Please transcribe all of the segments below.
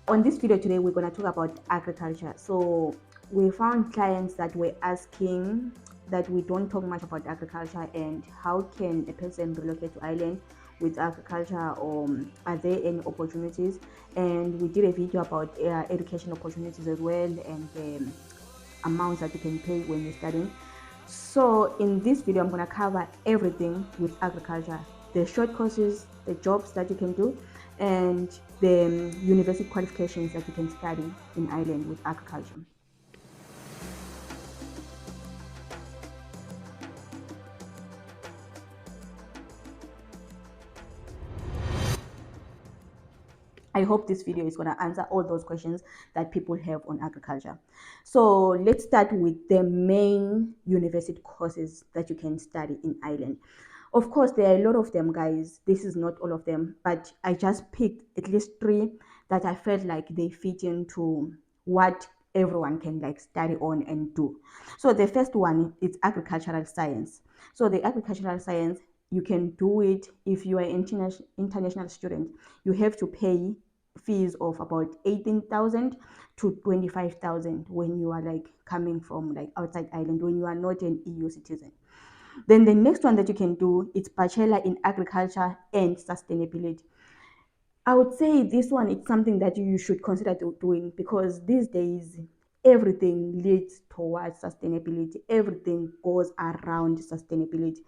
On this video today, we're going to talk about agriculture. So we found clients that were asking that we don't talk much about agriculture and how can a person relocate to island with agriculture, or are there any opportunities? And we did a video about education opportunities as well, and the amounts that you can pay when you're studying. So in this video, I'm going to cover everything with agriculture: the short courses, the jobs that you can do, and the university qualifications that you can study in Ireland with agriculture. I hope this video is going to answer all those questions that people have on agriculture. So let's start with the main university courses that you can study in Ireland. Of course, there are a lot of them, guys. This is not all of them, but I just picked at least 3 that I felt like they fit into what everyone can like study on and do. So the first one is agricultural science. So the agricultural science, you can do it if you are an international student. You have to pay fees of about 18,000 to 25,000 when you are like coming from like outside Ireland, when you are not an EU citizen. Then the next one that you can do is Bachelor in Agriculture and Sustainability. I would say this one is something that you should consider doing, because these days everything leads towards sustainability. Everything goes around sustainability.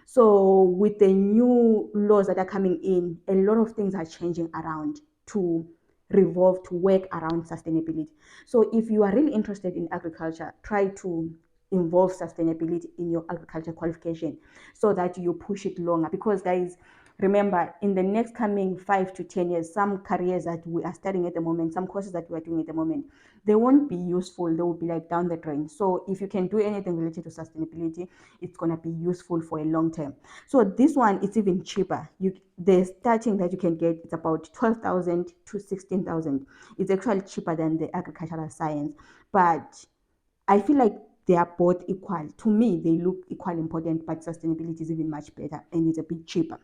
So with the new laws that are coming in, a lot of things are changing around to revolve to work around sustainability. So if you are really interested in agriculture, try to involve sustainability in your agriculture qualification so that you push it longer. Because guys, remember, in the next coming 5 to 10 years, some careers that we are studying at the moment, some courses that we are doing at the moment, they won't be useful. They will be like down the drain. So if you can do anything related to sustainability, it's going to be useful for a long term. So this one is even cheaper. The starting that you can get is about 12,000 to 16,000. It's actually cheaper than the agricultural science, but I feel like they are both equal. To me, they look equally important, but sustainability is even much better and it's a bit cheaper.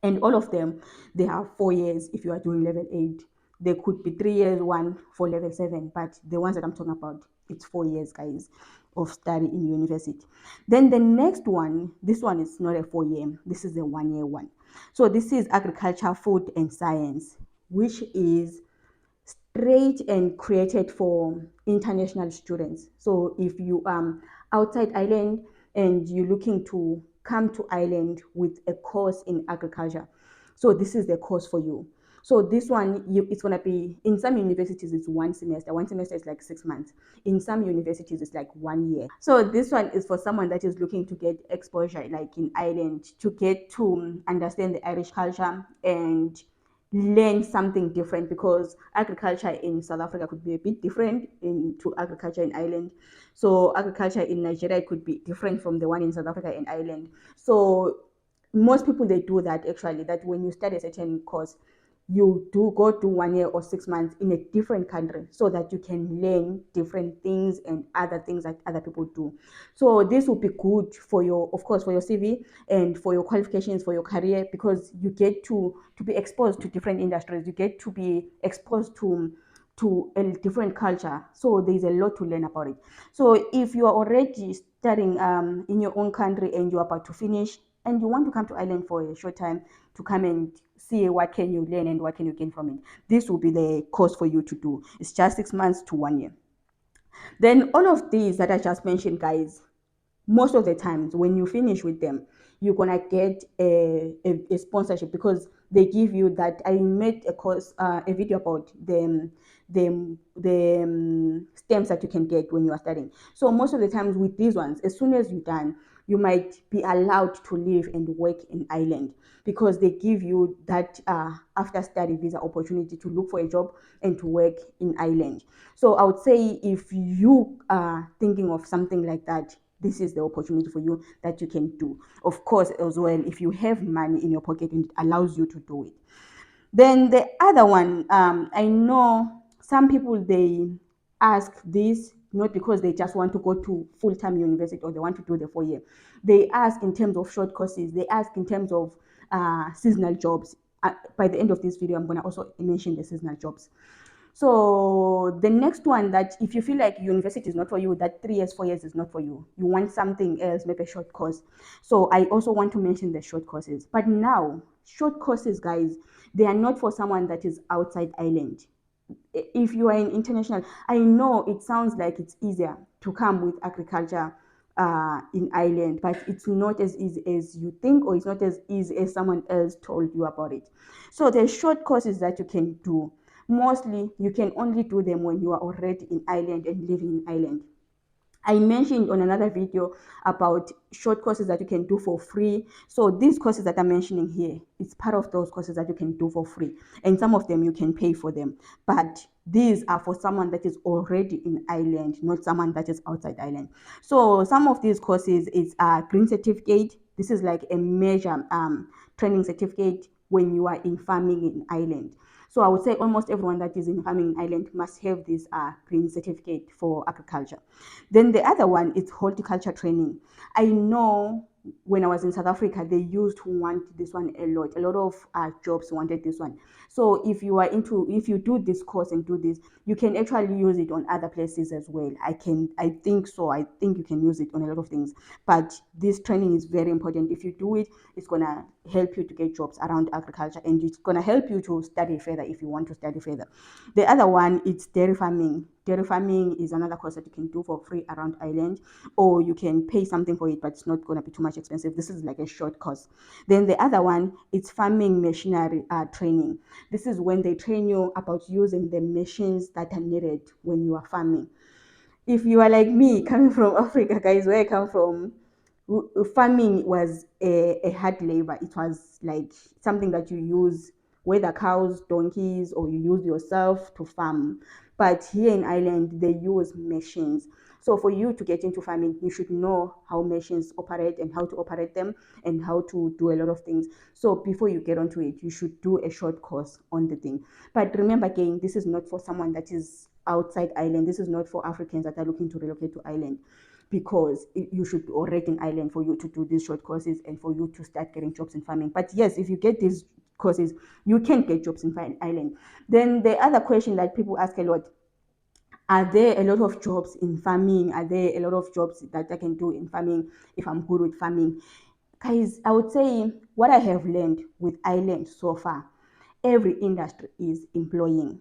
And all of them, they have 4 years if you are doing level 8. There could be 3 years one for level 7, but the ones that I'm talking about, it's 4 years, guys, of study in university. Then the next one, this one is not a 4 year, this is a 1 year one. So this is agriculture, food and science, which is straight and created for international students. So if you outside Ireland and you're looking to come to Ireland with a course in agriculture, so this is the course for you. So this one, it's going to be, in some universities it's 1 semester. 1 semester is like 6 months. In some universities it's like 1 year. So this one is for someone that is looking to get exposure like in Ireland, to get to understand the Irish culture and learn something different, because agriculture in South Africa could be a bit different to agriculture in Ireland. So agriculture in Nigeria could be different from the one in South Africa and Ireland. So most people, they do that actually, that when you study a certain course, you do go to 1 year or 6 months in a different country so that you can learn different things and other things that other people do. So this will be good for your, of course, for your CV and for your qualifications, for your career, because you get to be exposed to different industries. You get to be exposed to a different culture. So there's a lot to learn about it. So if you are already studying in your own country and you're about to finish and you want to come to Ireland for a short time to come and see what can you learn and what can you gain from it, this will be the course for you to do. It's just 6 months to 1 year. Then all of these that I just mentioned, guys, most of the times when you finish with them, you're gonna get a sponsorship, because they give you that. I made a course, a video about the stamps that you can get when you are studying. So most of the times with these ones, as soon as you're done, you might be allowed to live and work in Ireland, because they give you that after study visa opportunity to look for a job and to work in Ireland. So I would say if you are thinking of something like that, this is the opportunity for you that you can do. Of course, as well, if you have money in your pocket and it allows you to do it. Then the other one, I know some people, they ask this not because they just want to go to full-time university or they want to do the 4 year. They ask in terms of short courses. They ask in terms of seasonal jobs. By the end of this video, I'm going to also mention the seasonal jobs. So the next one, that if you feel like university is not for you, that 3 years, 4 years is not for you, you want something else, maybe a short course. So I also want to mention the short courses. But now, short courses, guys, they are not for someone that is outside Ireland. If you are in international, I know it sounds like it's easier to come with agriculture in Ireland, but it's not as easy as you think, or it's not as easy as someone else told you about it. So there's short courses that you can do. Mostly, you can only do them when you are already in Ireland and living in Ireland. I mentioned on another video about short courses that you can do for free. So these courses that I'm mentioning here, it's part of those courses that you can do for free. And some of them you can pay for them. But these are for someone that is already in Ireland, not someone that is outside Ireland. So some of these courses is a green certificate. This is like a major training certificate when you are in farming in Ireland. So I would say almost everyone that is in farming in Ireland must have this green certificate for agriculture. Then the other one is horticulture training. I know when I was in South Africa, they used to want this one a lot. A lot of jobs wanted this one. So if you do this course and do this, you can actually use it on other places as well. I think so. I think you can use it on a lot of things. But this training is very important. If you do it, it's gonna help you to get jobs around agriculture, and it's gonna help you to study further if you want to study further. The other one is dairy farming. Dairy farming is another course that you can do for free around Ireland, or you can pay something for it, but it's not going to be too much expensive. This is like a short course. Then the other one is farming machinery training. This is when they train you about using the machines that are needed when you are farming. If you are like me, coming from Africa, guys, where I come from, farming was a hard labor. It was like something that you use, whether cows, donkeys, or you use yourself to farm. But here in Ireland, they use machines. So for you to get into farming, you should know how machines operate and how to operate them and how to do a lot of things. So before you get onto it, you should do a short course on the thing. But remember, again, this is not for someone that is outside Ireland. This is not for Africans that are looking to relocate to Ireland, because you should be already in Ireland for you to do these short courses and for you to start getting jobs in farming. But yes, if you get these courses, you can get jobs in Ireland. Then the other question that people ask a lot: are there a lot of jobs in farming? Are there a lot of jobs that I can do in farming if I'm good with farming? Guys, I would say what I have learned with Ireland so far, every industry is employing.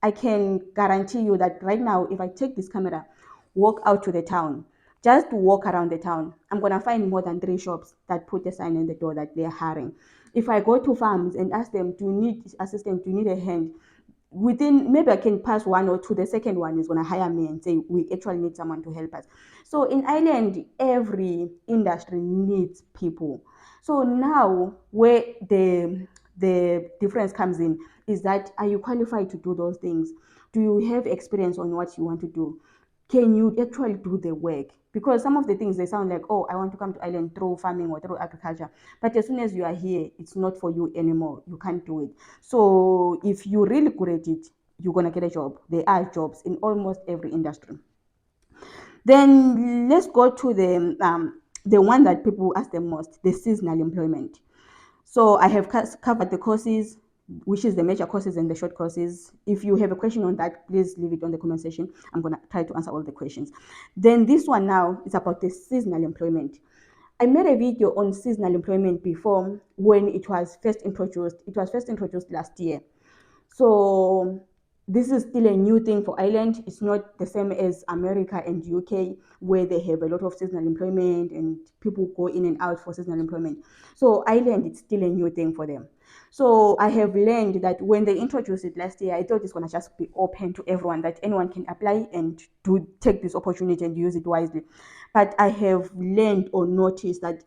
I can guarantee you that right now, if I take this camera, walk out to the town, just walk around the town, I'm gonna find more than 3 shops that put a sign in the door that they're hiring. If I go to farms and ask them, do you need assistance, do you need a hand? Within, maybe I can pass one or two, the second one is going to hire me and say we actually need someone to help us. So in Ireland, every industry needs people. So now where the difference comes in is that, are you qualified to do those things? Do you have experience on what you want to do? Can you actually do the work? Because some of the things, they sound like, oh, I want to come to Ireland through farming or through agriculture, but as soon as you are here, it's not for you anymore. You can't do it. So if you're really good at it, you're gonna get a job. There are jobs in almost every industry. Then let's go to the one that people ask the most, the seasonal employment. So I have covered the courses, which is the major courses and the short courses. If you have a question on that, please leave it on the comment section. I'm gonna try to answer all the questions. Then this one now is about the seasonal employment. I made a video on seasonal employment before when it was first introduced. It was first introduced last year. So this is still a new thing for Ireland. It's not the same as America and UK, where they have a lot of seasonal employment and people go in and out for seasonal employment. So Ireland, it's still a new thing for them. So I have learned that when they introduced it last year, I thought it's gonna just be open to everyone, that anyone can apply and to take this opportunity and use it wisely. But I have learned or noticed that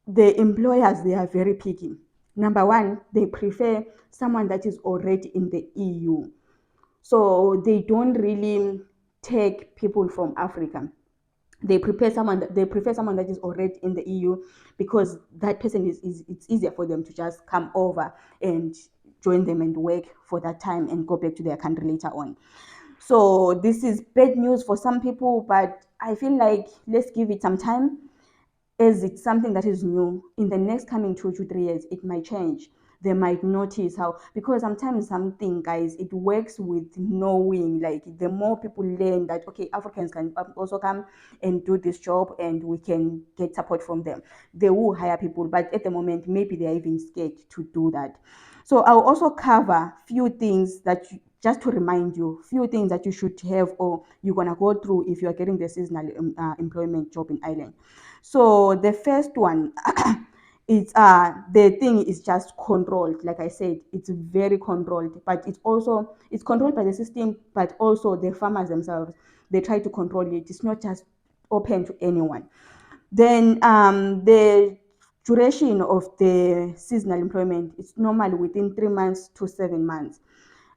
the employers, they are very picky. Number one, they prefer someone that is already in the EU. So they don't really take people from Africa. They prefer someone that is already in the EU, because that person is it's easier for them to just come over and join them and work for that time and go back to their country later on. So this is bad news for some people, but I feel like let's give it some time, as it's something that is new. In the next coming 2 to 3 years, it might change. they might notice how, because sometimes something, guys, it works with knowing, like the more people learn that okay, Africans can also come and do this job and we can get support from them, they will hire people. But at the moment, maybe they're even scared to do that. So I'll also cover few things that just to remind you, few things that you should have or you're gonna go through if you are getting the seasonal employment job in Ireland. So the first one, it's the thing is just controlled. Like I said, it's very controlled, but it's controlled by the system, but also the farmers themselves, they try to control it. It's not just open to anyone. Then the duration of the seasonal employment is normally within 3 months to 7 months.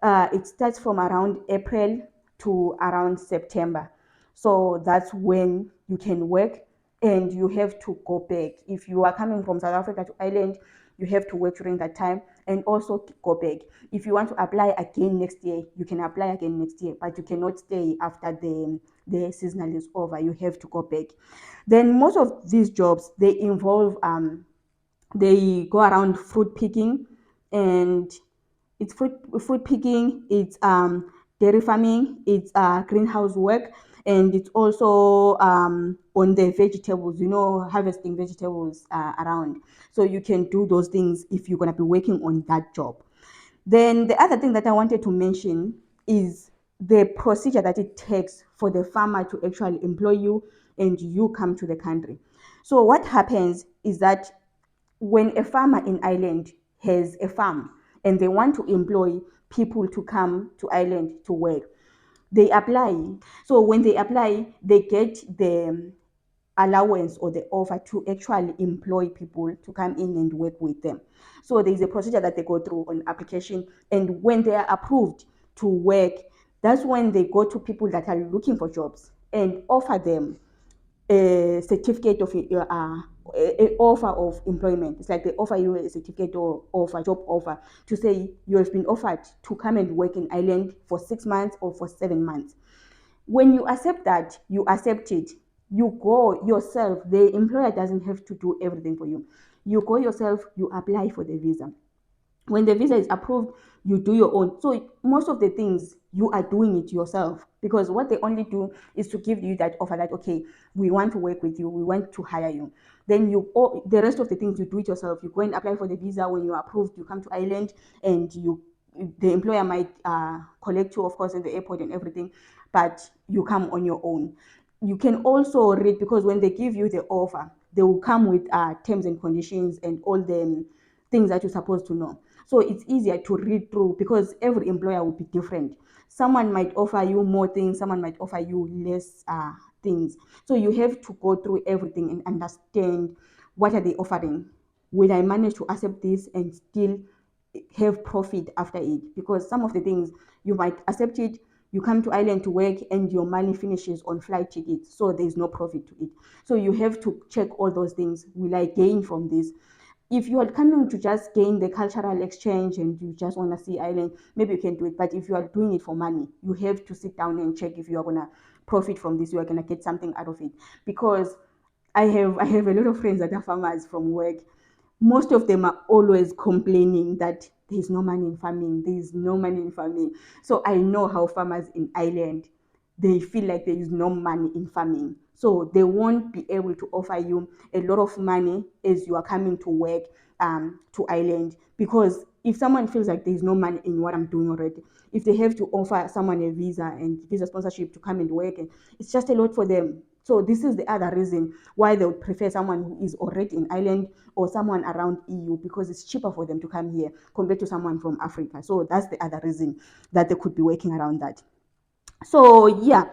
It starts from around April to around September. So that's when you can work and you have to go back. If you are coming from South Africa to Ireland, you have to work during that time and also go back. If you want to apply again next year, you can apply again next year, but you cannot stay after the seasonal is over. You have to go back. Then most of these jobs, they involve they go around fruit picking, and it's fruit picking, it's dairy farming, it's greenhouse work, and it's also on the vegetables, harvesting vegetables around. So you can do those things if you're going to be working on that job. Then the other thing that I wanted to mention is the procedure that it takes for the farmer to actually employ you and you come to the country. So what happens is that when a farmer in Ireland has a farm and they want to employ people to come to Ireland to work, they apply. So when they apply, they get the allowance or the offer to actually employ people to come in and work with them. So there's a procedure that they go through on application, and when they are approved to work, that's when they go to people that are looking for jobs and offer them a certificate of offer of employment. It's like they offer you a certificate or offer, job offer, to say you have been offered to come and work in Ireland for 6 months or for 7 months. When you accept that, you accept it. You go yourself. The employer doesn't have to do everything for you. You go yourself, you apply for the visa. When the visa is approved, you do your own. So most of the things you are doing it yourself, because what they only do is to give you that offer that okay, we want to work with you, we want to hire you. Then the rest of the things you do it yourself. You go and apply for the visa. When you're approved, you come to Ireland, and the employer might collect you, of course, in the airport and everything, but you come on your own. You can also read, because when they give you the offer, they will come with terms and conditions and all the things that you're supposed to know. So it's easier to read through, because every employer will be different. Someone might offer you more things, someone might offer you less things. So you have to go through everything and understand, what are they offering? Will I manage to accept this and still have profit after it? Because some of the things, you might accept it, you come to Ireland to work, and your money finishes on flight tickets, so there's no profit to it. So you have to check all those things. Will I gain from this? If you are coming to just gain the cultural exchange and you just want to see Ireland, maybe you can do it. But if you are doing it for money, you have to sit down and check if you are going to profit from this, you are going to get something out of it. Because I have a lot of friends that are farmers from work. Most of them are always complaining that there's no money in farming, there's no money in farming. So I know how farmers in Ireland, they feel like there is no money in farming. So they won't be able to offer you a lot of money as you are coming to work to Ireland. Because if someone feels like there's no money in what I'm doing already, if they have to offer someone a visa and visa sponsorship to come and work, and it's just a lot for them. So this is the other reason why they would prefer someone who is already in Ireland or someone around EU, because it's cheaper for them to come here compared to someone from Africa. So that's the other reason that they could be working around that. So yeah,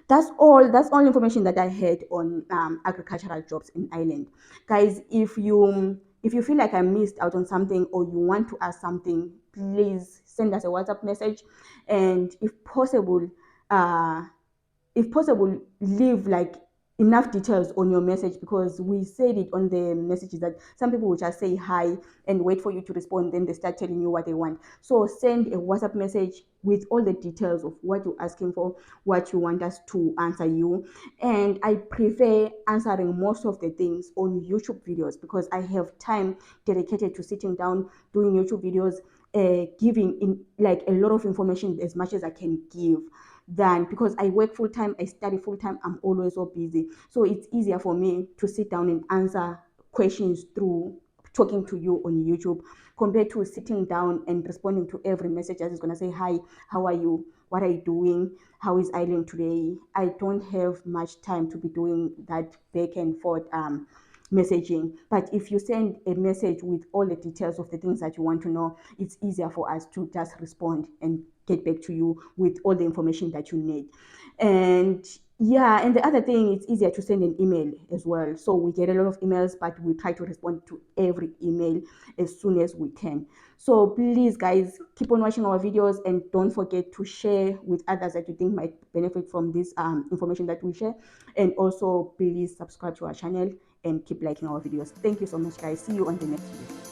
that's all information that I had on agricultural jobs in Ireland. Guys, if you feel like I missed out on something or you want to ask something, please send us a WhatsApp message, and uh, if possible, leave like enough details on your message, because we said it on the messages that some people will just say hi and wait for you to respond, then they start telling you what they want. So send a WhatsApp message with all the details of what you're asking for, what you want us to answer you. And I prefer answering most of the things on YouTube videos, because I have time dedicated to sitting down doing YouTube videos, giving in like a lot of information as much as I can give, than because I work full time, I study full time, I'm always so busy. So it's easier for me to sit down and answer questions through talking to you on YouTube, compared to sitting down and responding to every message that is going to say, hi, how are you? What are you doing? How is Island today? I don't have much time to be doing that back and forth messaging. But if you send a message with all the details of the things that you want to know, it's easier for us to just respond and get back to you with all the information that you need. And yeah, and the other thing, it's easier to send an email as well. So we get a lot of emails, but we try to respond to every email as soon as we can. So please, guys, keep on watching our videos, and don't forget to share with others that you think might benefit from this information that we share. And also, please subscribe to our channel and keep liking our videos. Thank you so much, guys. See you on the next video.